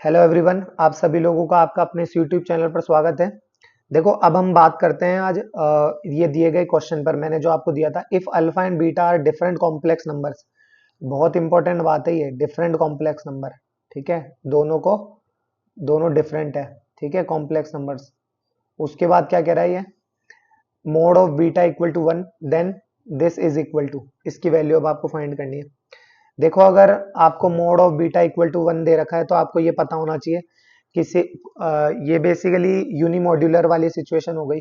Hello everyone, आप सभी लोगों का आपका अपने इस यूट्यूब चैनल पर स्वागत है। देखो, अब हम बात करते हैं आज ये दिए गए क्वेश्चन पर। मैंने जो आपको दिया था, if alpha and beta are different complex numbers. बहुत इंपॉर्टेंट बात है ये, डिफरेंट कॉम्प्लेक्स नंबर। ठीक है, दोनों डिफरेंट है। ठीक है, कॉम्प्लेक्स नंबर्स। उसके बाद क्या कह रहा है ये, mod of beta equal to 1, then this is equal to, इसकी वैल्यू अब आपको फाइंड करनी है। देखो, अगर आपको mod of beta equal to 1 दे रखा है तो आपको ये पता होना चाहिए कि ये बेसिकली यूनिमॉड्यूलर वाली सिचुएशन हो गई।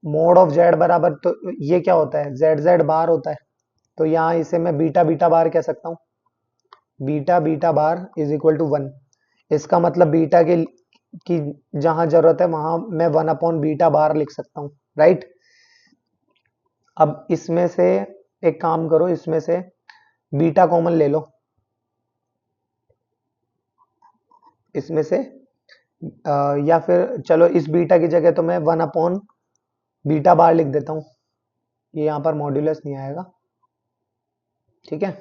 मोड ऑफ जेड बराबर, तो ये क्या होता है, जेड जेड बार होता है। तो यहाँ इसे मैं बीटा बीटा बार कह सकता हूँ। Beta beta bar is equal to 1। इसका मतलब बीटा के की जहां जरूरत है वहां मैं 1 अपॉन बीटा बार लिख सकता हूँ, राइट। अब इसमें से एक काम करो, इसमें से बीटा कॉमन ले लो। इसमें से या फिर चलो, इस बीटा की जगह तो मैं 1 अपॉन बीटा बार लिख देता हूँ। ये यहाँ पर मॉड्यूलस नहीं आएगा, ठीक है।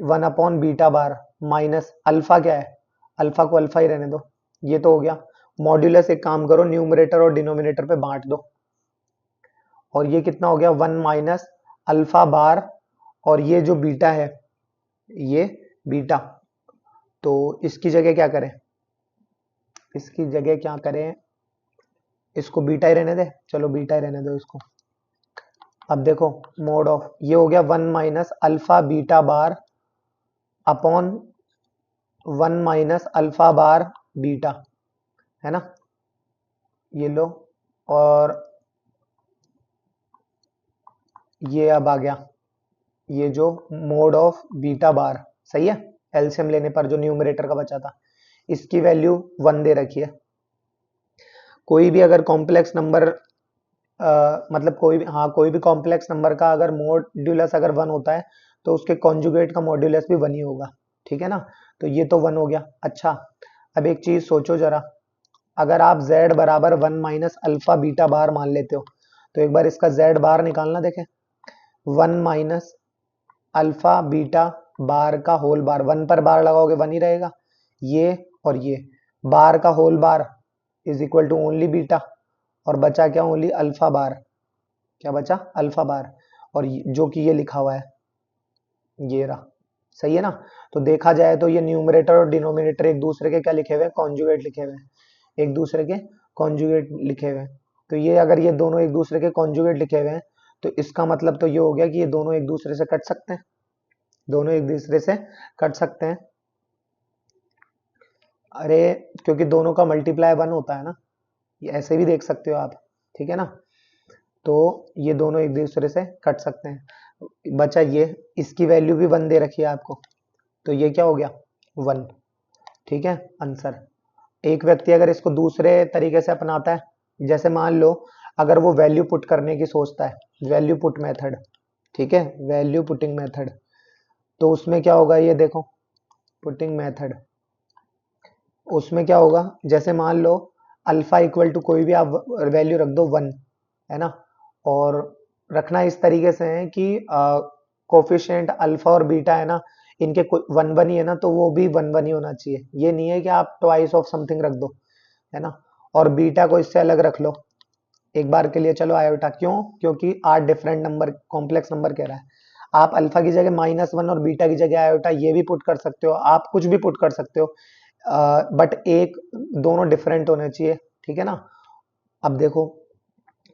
1 अपॉन बीटा बार माइनस अल्फा, क्या है, अल्फा को अल्फा ही रहने दो। ये तो हो गया मॉड्यूलस। एक काम करो, न्यूमरेटर और डिनोमिनेटर पे बांट दो। और ये कितना हो गया, 1 माइनस अल्फा बार। और ये जो बीटा है, ये बीटा, तो इसकी जगह क्या करें, इसकी जगह क्या करें, इसको बीटा ही रहने दे। चलो बीटा ही रहने दो इसको। अब देखो, मोड ऑफ ये हो गया 1 minus alpha beta bar upon 1 minus alpha bar beta, है ना। ये लो, और ये अब आ गया, ये जो मोड ऑफ बीटा बार, सही है। एलसीएम लेने पर जो न्यूमरेटर का बचा था, इसकी वैल्यू 1 दे रखी है। कोई भी अगर कॉम्प्लेक्स नंबर, मतलब कोई भी, हाँ, कोई भी कॉम्प्लेक्स नंबर का अगर मॉड्यूलस अगर 1 होता है तो उसके कॉन्जुगेट का मॉड्यूलस भी 1 ही होगा, ठीक है ना। तो ये तो 1 हो गया। अच्छा, अब एक चीज सोचो जरा, अगर आप z बराबर 1 माइनस अल्फा बीटा बार मान लेते हो, तो एक बार इसका z बार निकालना देखें। 1 माइनस अल्फा बीटा बार का होल बार, 1 पर बार लगाओगे 1 ही रहेगा। ये और ये बार का whole bar is equal to only beta, और बचा क्या, ओनली अल्फा बार। क्या बचा, अल्फा बार। और जो कि ये लिखा हुआ है, ये रहा, सही है ना। तो देखा जाए तो ये न्यूमरेटर और डिनोमिनेटर एक दूसरे के क्या लिखे हुए हैं, कॉन्जुगेट लिखे हुए हैं। एक दूसरे के कॉन्जुगेट लिखे हुए हैं। तो ये अगर ये दोनों एक दूसरे के कॉन्जुगेट लिखे हुए हैं, तो इसका मतलब तो ये हो गया कि ये दोनों एक दूसरे से कट सकते हैं। दोनों एक दूसरे से कट सकते हैं। अरे, क्योंकि दोनों का मल्टीप्लाई 1 होता है ना, ये ऐसे भी देख सकते हो आप, ठीक है ना। तो ये दोनों एक दूसरे से कट सकते हैं। बचा ये, इसकी वैल्यू भी 1 दे रखी है आपको, तो ये क्या हो गया, 1। ठीक है, आंसर। एक व्यक्ति अगर इसको दूसरे तरीके से अपनाता है, जैसे मान लो अगर वो वैल्यू पुट करने की सोचता है, वैल्यू पुट मेथड, ठीक है, वैल्यू पुटिंग मेथड, तो उसमें क्या होगा, ये देखो, पुटिंग मेथड, उसमें क्या होगा, जैसे मान लो अल्फा इक्वल टू कोई भी आप वैल्यू रख दो 1, है ना। और रखना इस तरीके से है कि कोफिशिएंट अल्फा और बीटा है ना, इनके 1 1 ही है ना, तो वो भी 1 1 ही होना चाहिए। ये नहीं है कि आप ट्वाइस ऑफ समथिंग रख दो, है ना। और बीटा को इससे अलग रख लो एक बार के लिए। चलो आयोटा, क्यों, क्योंकि 8 डिफरेंट नंबर, कॉम्प्लेक्स नंबर कह रहा है। आप अल्फा की जगह -1 और बीटा की जगह आयोटा ये भी पुट कर सकते हो, आप कुछ भी पुट कर सकते हो, बट एक, दोनों डिफरेंट होने चाहिए, ठीक है ना। अब देखो,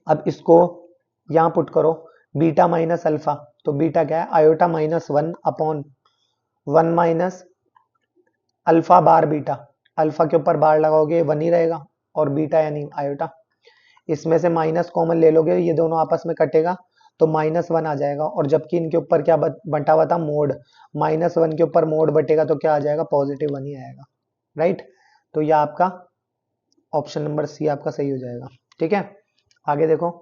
अब इसको यहाँ पुट करो, बीटा माइनस अल्फा, तो बीटा क्या है, iota -1 upon 1 minus alpha bar beta. Alpha के ऊपर बार लगाओगे 1 ही रहेगा, और बीटा यानी आयोटा। इसमें से माइनस कॉमन ले लोगे, ये दोनों आपस में कटेगा, तो -1 आ जाएगा। और जबकि इनके ऊपर क्या बटा हुआ था, मोड, -1 के ऊपर मोड बटेगा तो क्या आ जाएगा, +1 ही आएगा, राइट। तो यह आपका ऑप्शन नंबर सी आपका सही हो जाएगा, ठीक है। आगे देखो,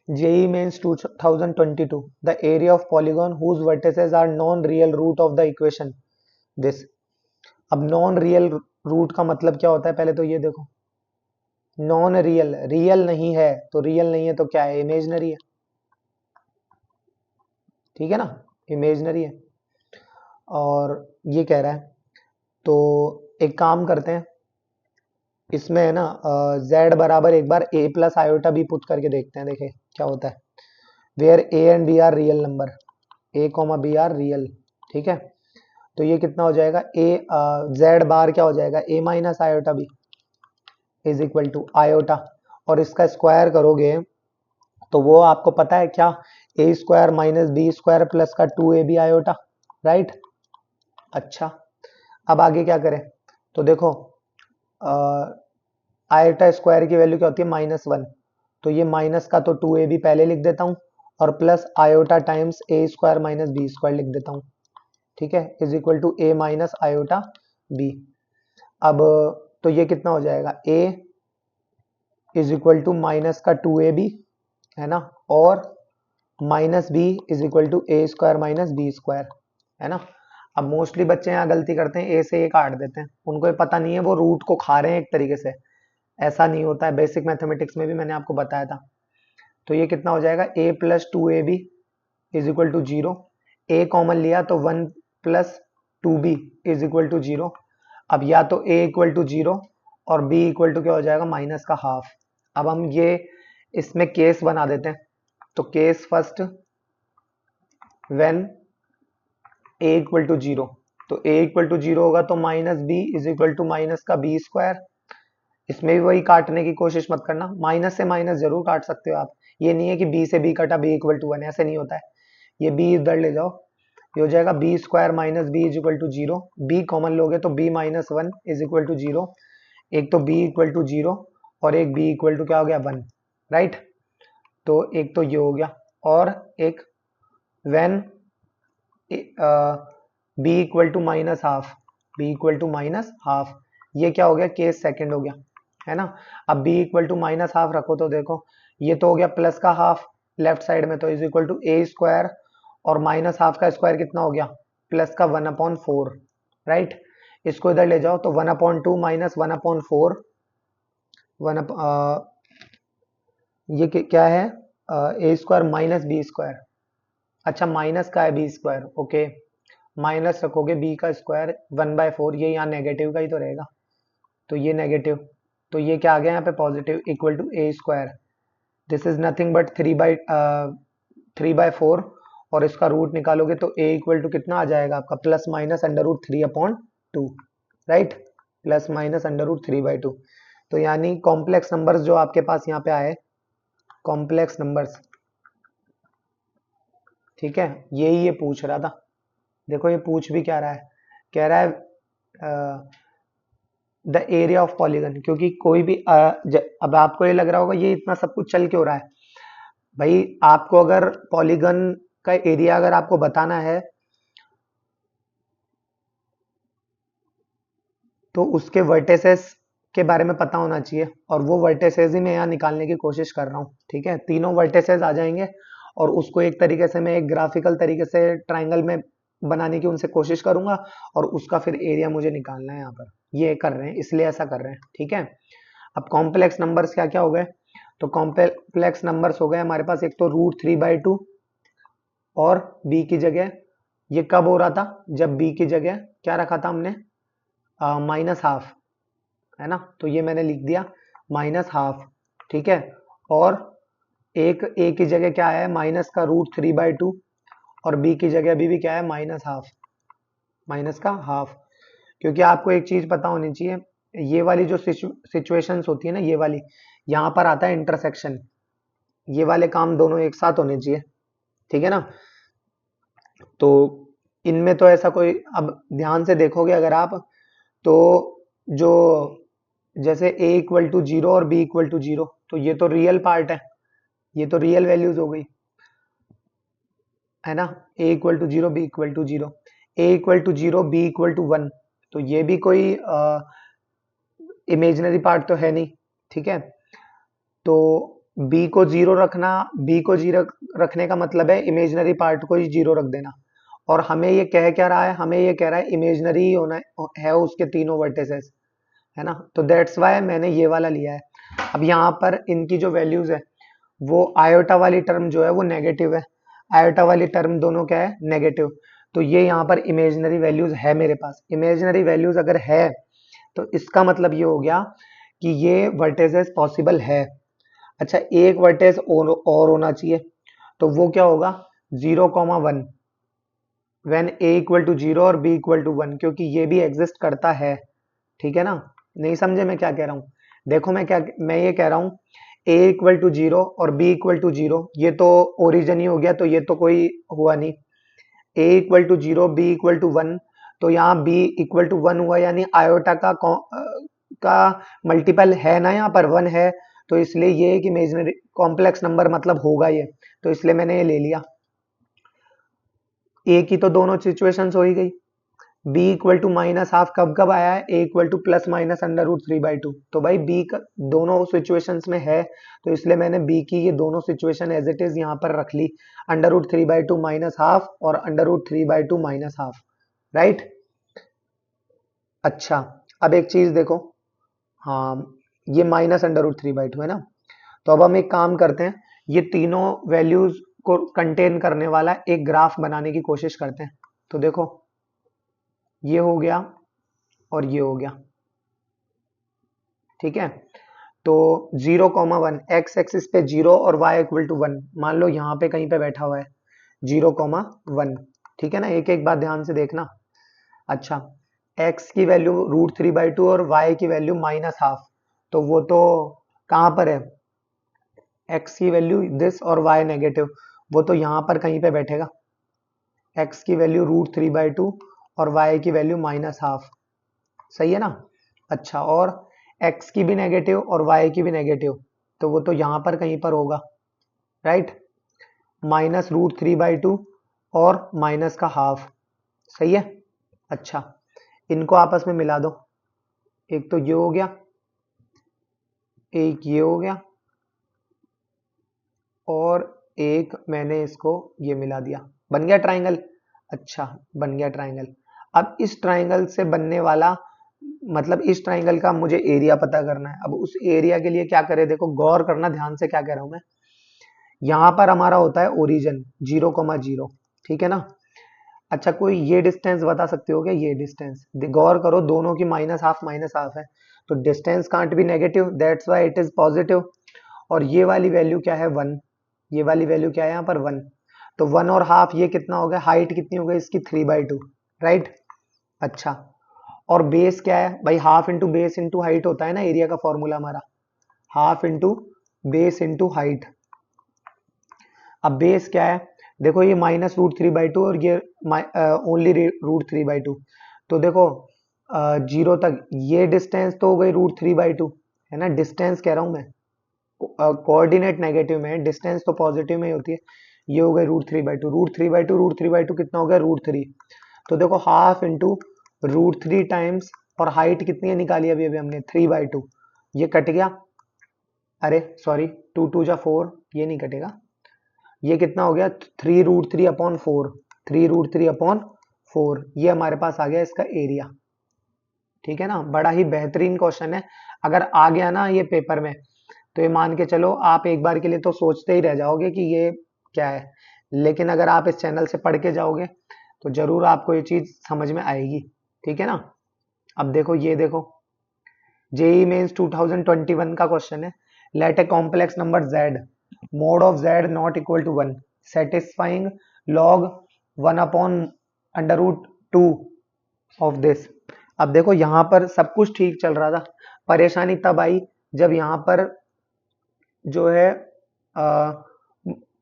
JEE Mains 2022, the area of polygon whose vertices are non-real root of the equation this। अब नॉन रियल रूट का मतलब क्या होता है, पहले तो ये देखो, नॉन रियल, रियल नहीं है, तो रियल नहीं है तो क्या है, इमेजनरी है, ठीक है ना, इमेजनरी है। और ये कह रहा है, तो एक काम करते हैं, इसमें है ना z बराबर एक बार a plus iota b put करके देखते हैं, देखें क्या होता है। Where a and b are real number, a comma b are real, ठीक है। तो ये कितना हो जाएगा, z बार क्या हो जाएगा, a minus iota b is equal to iota, और इसका स्क्वायर करोगे तो वो आपको पता है क्या, a square minus B square plus का 2ab आयोटा, राइट। अच्छा, अब आगे क्या करें, तो देखो आयोटा स्क्वायर की वैल्यू क्या होती है, -1, तो ये माइनस का तो 2ab पहले लिख देता हूँ, और plus iota times a square minus B square लिख देता हूँ, ठीक है, is equal to a minus iota b। अब तो ये कितना हो जाएगा, a is equal to minus का 2ab है ना, और minus b is equal to a square minus B square, है ना। अब मोस्टली बच्चे यहाँ गलती करते हैं, a से a काट देते हैं, उनको ये पता नहीं है वो रूट को खा रहे हैं एक तरीके से, ऐसा नहीं होता है, बेसिक मैथमेटिक्स में भी मैंने आपको बताया था। तो ये कितना हो जाएगा, a plus 2ab is equal to 0, a common लिया तो 1 plus 2b is equal to 0। अब या तो a इक्वल टू 0 और b इक्वल टू क्या हो जाएगा, माइनस का हाफ। अब हम ये इसमें केस बना देते हैं, तो case first, when a equal to 0, तो a इक्वल टू 0 होगा तो minus b is equal to minus का b स्क्वायर। इसमें भी वही काटने की कोशिश मत करना, माइनस से माइनस जरूर काट सकते हो आप, ये नहीं है कि b से b कटा b इक्वल टू 1, ऐसे नहीं होता है। ये b इधर ले जाओ, ये हो जाएगा b square minus b is equal to 0, b common लोगे तो b minus 1 is equal to 0, एक तो b इक्वल टू 0 और एक b इक्वल टू क्या हो गया, 1, राइट। तो एक तो ये हो गया, और एक when b equal to minus half, b equal to minus half, ये क्या हो गया, केस सेकंड हो गया, है ना। अब b equal to minus half रखो तो देखो ये तो हो गया प्लस का हाफ लेफ्ट साइड में, तो is equal to a square, और माइनस हाफ का स्क्वायर कितना हो गया, प्लस का 1/4, राइट। इसको इधर ले जाओ तो 1/2 माइनस 1/4, ये क्या है, a square minus B square, अच्छा माइनस का है बी स्क्वायर, ओके, माइनस रखोगे b का स्क्वायर 1/4, ये यहाँ नेगेटिव का ही तो रहेगा, तो ये नेगेटिव, तो ये क्या आ गया यहाँ पे positive, equal to a square, this is nothing but 3/4, और इसका रूट निकालोगे तो a इक्वल टू कितना आ जाएगा आपका, plus minus √3/2, right, plus minus √3/2। तो यानी कॉम्प्लेक्स नंबर्स जो आपके पास यहाँ पे आए, कॉम्प्लेक्स नंबर्स, ठीक है, यही ये पूछ रहा था। देखो ये पूछ भी क्या रहा है, कह रहा है द एरिया ऑफ पॉलीगन, क्योंकि कोई भी अब आपको ये लग रहा होगा ये इतना सब कुछ चल क्यों रहा है भाई, आपको अगर पॉलीगन का एरिया अगर आपको बताना है तो उसके वर्टेसेस के बारे में पता होना चाहिए, और वो वर्टेसेस ही मैं यहाँ निकालने की कोशिश कर रहा हूँ, ठीक है। तीनों वर्टेसेस आ जाएंगे और उसको एक तरीके से मैं एक ग्राफिकल तरीके से ट्राइंगल में बनाने की उनसे कोशिश करूंगा, और उसका फिर एरिया मुझे निकालना है यहाँ पर, ये कर रहे हैं इसलिए ऐसा कर रहे हैं, ठीक है। अब कॉम्प्लेक्स नंबर्स क्या क्या हो गए, तो कॉम्प्लेक्स नंबर्स हो गए हमारे पास, एक तो √3/2, और b की जगह, ये कब हो रहा था, जब b की जगह क्या रखा था हमने, माइनस हाफ, है ना, तो ये मैंने लिख दिया माइनस हाफ, ठीक है। और एक a की जगह क्या है, माइनस का √3/2, और b की जगह भी क्या है, माइनस हाफ, माइनस का हाफ। क्योंकि आपको एक चीज पता होनी चाहिए, ये वाली जो सिचुएशंस होती है ना, ये वाली, यहाँ पर आता है इंटरसेक्शन, ये वाले काम दोनों एक साथ होने चाहिए, ठीक है ना। तो इनमें तो ऐसा कोई, अब ध्यान से देखोगे अगर आप, तो जो जैसे a इक्वल टू 0 और b इक्वल टू 0, तो ये तो रियल पार्ट है, ये तो रियल वैल्यूज हो गई, है ना, a equal to 0 b equal to 0, a equal to 0 b equal to 1, तो ये भी कोई इमेजिनरी पार्ट तो है नहीं, ठीक है। तो b को 0 रखना, b को 0 रखने का मतलब है इमेजिनरी पार्ट को ही 0 रख देना, और हमें ये कह क्या रहा है, हमें ये कह रहा है इमेजिनरी ही होना है उसके तीनों वर्टिसेस, है ना, तो दैट्स वाई मैंने ये वाला लिया है। अब यहाँ पर इनकी जो वैल्यूज है, वो आयोटा वाली टर्म जो है वो नेगेटिव है, आयोटा वाली टर्म दोनों क्या है, नेगेटिव, तो ये यहाँ पर इमेजिनरी वैल्यूज है मेरे पास। इमेजिनरी वैल्यूज अगर है तो इसका मतलब ये हो गया कि ये वर्टेजेस पॉसिबल है। अच्छा, एक वर्टेज और होना चाहिए, तो वो क्या होगा 0,1 व्हेन ए इक्वल टू 0 और बी इक्वल टू 1, क्योंकि ये भी एग्जिस्ट करता है। ठीक है ना? नहीं समझे मैं क्या कह रहा हूँ? देखो मैं ये कह रहा हूँ a इक्वल टू 0 और b इक्वल टू 0, ये तो ओरिजिन ही हो गया, तो ये तो कोई हुआ नहीं। a equal to 0, b equal to 1, तो यहाँ b इक्वल टू 1 हुआ, यानी आयोटा का मल्टीपल है ना, यहाँ पर 1 है, तो इसलिए ये एक इमेजिनरी कॉम्प्लेक्स नंबर मतलब होगा ये, तो इसलिए मैंने ये ले लिया। a की तो दोनों सिचुएशंस हो ही गई। b equal to minus half कब कब आया है? a equal to plus minus under root 3/2, तो भाई b का दोनों सिचुएशंस में है, तो इसलिए मैंने b की ये दोनों सिचुएशन एज इट इज यहाँ पर रख ली, अंडर रूट 3/2 माइनस हाफ और under root 3/2 minus half, right. अच्छा, अब एक चीज देखो, हाँ ये माइनस अंडर रूट 3/2 है ना, तो अब हम एक काम करते हैं, ये तीनों वैल्यूज को कंटेन करने वाला एक ग्राफ बनाने की कोशिश करते हैं। तो देखो ये हो गया और ये हो गया, ठीक है। तो 0,1 एक्स एक्सिस पे 0 और y इक्वल टू 1, मान लो यहाँ पे कहीं पे बैठा हुआ है 0,1, ठीक है ना। एक एक बात ध्यान से देखना। अच्छा, x की वैल्यू √3/2 और y की वैल्यू माइनस हाफ, तो वो तो कहाँ पर है, x की वैल्यू दिस और y नेगेटिव, वो तो यहाँ पर कहीं पे बैठेगा। x की वैल्यू √3/2 और y की वैल्यू माइनस हाफ, सही है ना। अच्छा, और x की भी नेगेटिव और y की भी नेगेटिव, तो वो तो यहाँ पर कहीं पर होगा, राइट। माइनस √3/2 और माइनस का हाफ, सही है। अच्छा, इनको आपस में मिला दो, एक तो ये हो गया, एक ये हो गया, और एक मैंने इसको ये मिला दिया, बन गया ट्राइंगल। अच्छा, बन गया ट्राइंगल। अब इस ट्राइंगल से बनने वाला, मतलब इस ट्राइंगल का मुझे एरिया पता करना है। अब उस एरिया के लिए क्या करें, देखो गौर करना ध्यान से क्या कह रहा हूं मैं। यहाँ पर हमारा होता है ओरिजिन 0,0, ठीक है ना। अच्छा, कोई ये डिस्टेंस बता सकते हो क्या, ये डिस्टेंस गौर करो, दोनों की माइनस हाफ है, तो distance can't be negative, that's why it is positive. और ये वाली वैल्यू क्या है 1, ये वाली वैल्यू क्या है यहाँ पर 1, तो 1 और हाफ ये कितना हो गया, हाइट कितनी हो गई इसकी 3/2, राइट। अच्छा, और बेस क्या है भाई, half into base into height होता है ना एरिया का फॉर्मूला हमारा, half into base into height. अब बेस क्या है, देखो ये -√3/2 और ये ओनली √3/2, तो देखो 0 तक ये डिस्टेंस तो हो गई √3/2, है ना। डिस्टेंस कह रहा हूं मैं, कोऑर्डिनेट नेगेटिव में है, डिस्टेंस तो पॉजिटिव में ही होती है। ये हो गई √3/2, √3/2 कितना हो गया √3, तो देखो हाफ इंटू √3 टाइम्स, और हाइट कितनी है निकाली अभी अभी हमने 3/2, ये कट गया, अरे सॉरी 2 2 जा 4, ये नहीं कटेगा, ये कितना हो गया 3√3/4, 3√3/4, ये हमारे पास आ गया इसका एरिया, ठीक है ना। बड़ा ही बेहतरीन क्वेश्चन है, अगर आ गया ना ये पेपर में, तो ये मान के चलो आप एक बार के लिए तो सोचते ही रह जाओगे कि ये क्या है, लेकिन अगर आप इस चैनल से पढ़ के जाओगे तो जरूर आपको ये चीज समझ में आएगी, ठीक है ना। अब देखो ये देखो, जेई मेंस 2021 का क्वेश्चन है, let a complex number z mod of z not equal to 1 satisfying log 1/√2 of this. अब देखो यहाँ पर सब कुछ ठीक चल रहा था, परेशानी तब आई जब यहाँ पर जो है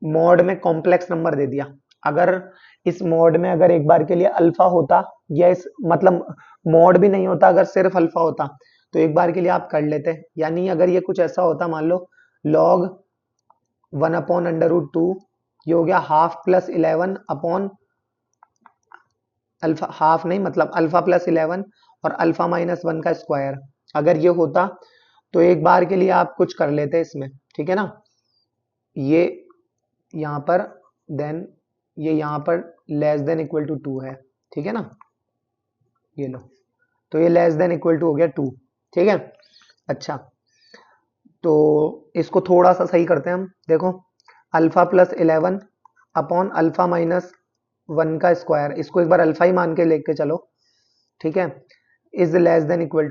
मॉड में कॉम्प्लेक्स नंबर दे दिया। अगर इस मॉड में अगर एक बार के लिए अल्फा होता, या इस मतलब मॉड भी नहीं होता, अगर सिर्फ अल्फा होता तो एक बार के लिए आप कर लेते, यानी अगर ये कुछ ऐसा होता, मान लो log 1/√2, ये हो गया half plus 11 upon alpha, half नहीं मतलब अल्फा प्लस 11 और अल्फा -1 का स्क्वायर, अगर ये होता तो एक बार के लिए आप कुछ कर लेते इसमें, ठीक है ना। ये यहाँ पर, देन ये यहाँ पर लेस देन इक्वल टू 2 है, ठीक है ना, ये लो, तो ये लेस देन इक्वल टू हो गया 2, ठीक है। अच्छा, तो इसको थोड़ा सा सही करते हैं हम, देखो अल्फा प्लस 11 अपॉन अल्फा 1 का स्क्वायर, इसको एक बार अल्फा ही मान के लेके चलो, ठीक है, is less than equal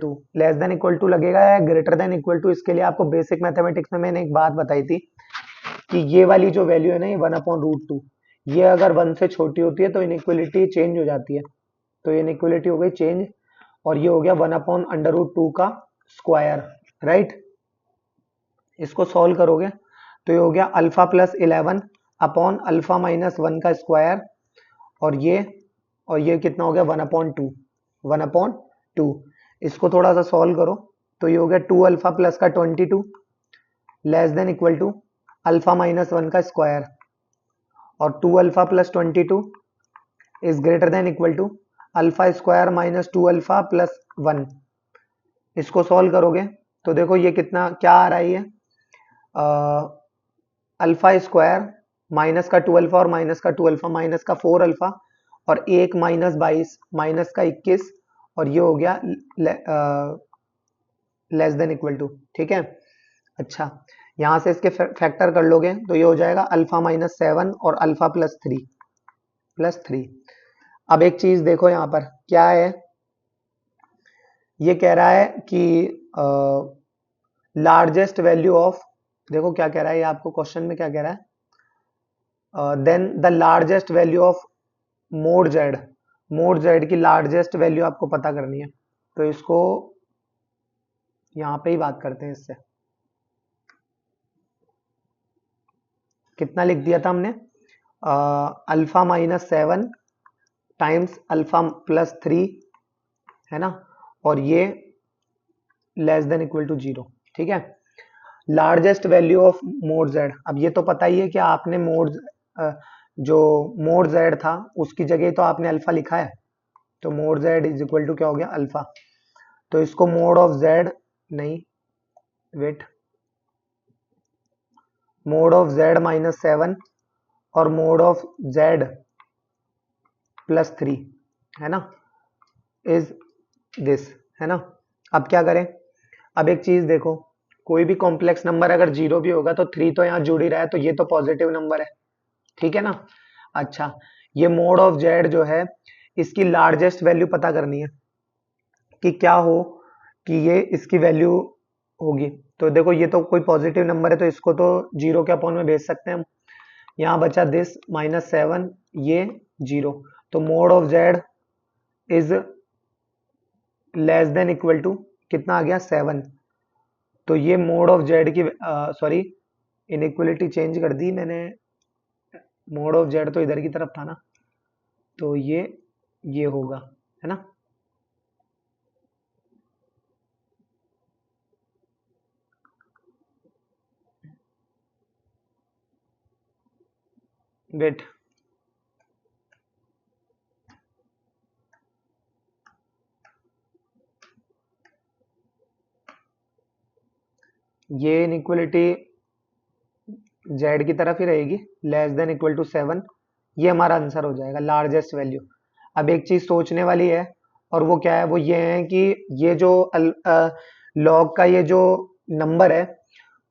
to लगेगा या ग्रेटर देन इक्वल टू। इसके लिए आपको बेसिक मैथमेटिक्स में मैंने एक बात बताई थी कि ये वाली जो वैल्यू है ना, ये 1/√2, ये अगर 1 से छोटी होती है तो इनइक्वलिटी चेंज हो जाती है, तो ये इनइक्वलिटी हो गई चेंज, और ये हो गया 1/√2 का स्क्वायर, राइट। इसको सॉल्व करोगे तो ये हो गया alpha plus 11 upon alpha minus 1 का स्क्वायर, और ये कितना हो गया 1/2। इसको थोड़ा सा सॉल्व करो तो ये हो गया 2 अल्फा प्लस का 22 less than equal to alpha minus 1 का स्क्वायर, और 2 alpha plus 22 is greater than equal to alpha square minus 2 alpha plus 1। इसको सॉल्व करोगे तो देखो ये कितना क्या आ रहा है, ये अल्फा स्क्वायर माइनस का 2 अल्फा और माइनस का 2 अल्फा माइनस का 4 अल्फा और 1 माइनस 22 माइनस का 21, और ये हो गया लेस देन इक्वल टू, ठीक है। अच्छा, यहां से इसके फैक्टर कर लोगे तो ये हो जाएगा अल्फा माइनस 7 और अल्फा प्लस 3। अब एक चीज देखो यहाँ पर क्या है, ये कह रहा है कि लार्जेस्ट वैल्यू ऑफ, देखो क्या कह रहा है ये आपको क्वेश्चन में क्या कह रहा है, then the largest value of mod Z की लार्जेस्ट वैल्यू आपको पता करनी है, तो इसको यहां पे ही बात करते हैं। इससे कितना लिख दिया था हमने, alpha minus 7 times alpha plus 3 है ना, और ये लेस देन इक्वल टू 0, ठीक है। Largest value of mod Z, अब ये तो पता ही है कि आपने जो मोड जेड था उसकी जगह तो आपने अल्फा लिखा है, तो mod Z is equal to क्या हो गया अल्फा, तो इसको मोड ऑफ जेड नहीं, wait, mod of Z minus 7 और मोड ऑफ जेड प्लस 3 है ना, इज दिस, है ना। अब क्या करें, अब एक चीज देखो, कोई भी कॉम्प्लेक्स नंबर अगर 0 भी होगा तो 3 तो यहाँ जुड़ ही रहा है, तो ये तो पॉजिटिव नंबर है, ठीक है ना। अच्छा, ये मोड ऑफ जेड जो है इसकी लार्जेस्ट वैल्यू पता करनी है कि क्या हो कि ये इसकी वैल्यू होगी, तो देखो ये तो कोई पॉजिटिव नंबर है तो इसको तो 0 के अपॉन में भेज सकते हैं हम। यहाँ बचा दिस -7, ये 0, तो mod of Z is less than equal to कितना आ गया 7, तो ये मोड ऑफ जेड की सॉरी इनइक्वलिटी चेंज कर दी मैंने, मोड ऑफ जेड तो इधर की तरफ था ना, तो ये होगा, है ना। वेट, ये इनइक्वलिटी जेड की तरफ ही रहेगी, लेस देन इक्वल टू 7, ये हमारा आंसर हो जाएगा लार्जेस्ट वैल्यू। अब एक चीज सोचने वाली है, और वो क्या है, वो ये है कि ये जो लॉग का ये जो नंबर है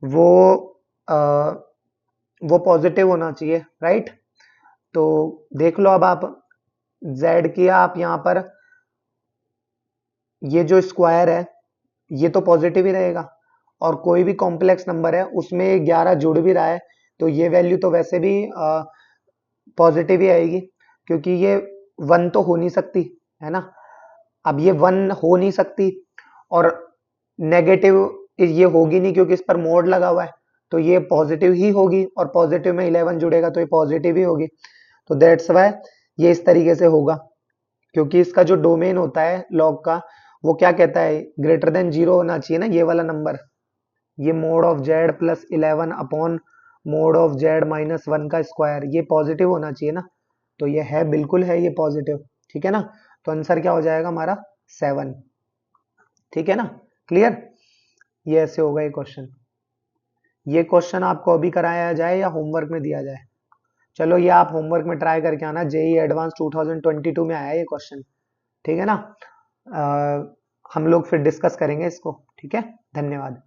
वो वो पॉजिटिव होना चाहिए, राइट। तो देख लो अब आप जेड की, आप यहाँ पर ये जो स्क्वायर है ये तो पॉजिटिव ही रहेगा, और कोई भी कॉम्प्लेक्स नंबर है उसमें 11 जुड़ भी रहा है तो ये वैल्यू तो वैसे भी पॉजिटिव ही आएगी, क्योंकि ये 1 तो हो नहीं सकती, है ना। अब ये 1 हो नहीं सकती और नेगेटिव ये होगी नहीं क्योंकि इस पर मोड लगा हुआ है, तो ये पॉजिटिव ही होगी, और पॉजिटिव में 11 जुड़ेगा तो ये पॉजिटिव ही होगी, तो दैट्स वाई ये इस तरीके से होगा, क्योंकि इसका जो डोमेन होता है लॉग का वो क्या कहता है, ग्रेटर देन 0 होना चाहिए ना ये वाला नंबर, ये mod of Z plus 11 upon mode of Z minus 1 का स्क्वायर, ये पॉजिटिव होना चाहिए ना, तो ये है, बिल्कुल है ये पॉजिटिव, ठीक है ना। तो आंसर क्या हो जाएगा हमारा 7, ठीक है ना, क्लियर। ये ऐसे होगा ये क्वेश्चन। ये क्वेश्चन आपको अभी कराया जाए या होमवर्क में दिया जाए, चलो ये आप होमवर्क में ट्राई करके आना, जेई एडवांस 2022 में आया ये क्वेश्चन, ठीक है ना। हम लोग फिर डिस्कस करेंगे इसको, ठीक है, धन्यवाद।